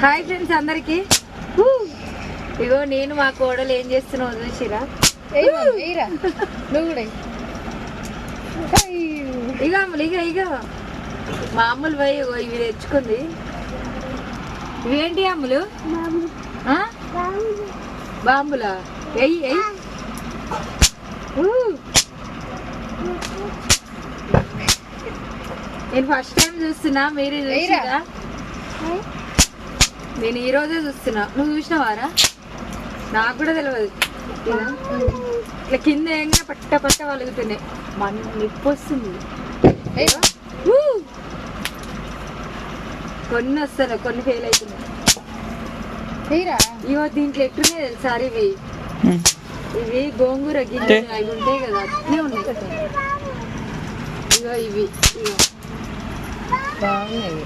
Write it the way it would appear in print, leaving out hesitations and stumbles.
Hi friends అందరికి. ఇగో నేను మా కోడలు ఏం చేస్తున్నావు చూసిరా. ఇక అమ్ములు ఇక మా అమ్ములు పోయి ఇవి తెచ్చుకుంది. ఇవేంటి అమ్ములు? బాంబులా? ఎయ్యి ఎయ్యి. నేను ఫస్ట్ టైం చూస్తున్నా, మీరే చూసిరా? నేను ఈ రోజే చూస్తున్నా. నువ్వు చూసినావారా? నాకు కూడా తెలియదు. ఇట్లా కింద ఏంగా పట్ట పట్ట వలుగుతున్నాయి. నిప్పు వస్తుంది. కొన్ని వస్తున్నాయి, కొన్ని ఫెయిల్ అవుతున్నాయి. ఇవో దీంట్లో ఎట్టున్నాయి తెలుసా ఇవి? ఇవి గోంగూర గింజలు అవి ఉంటాయి కదా, అట్నే ఉన్నాయి. ఇగో ఇవి బాగున్నాయి.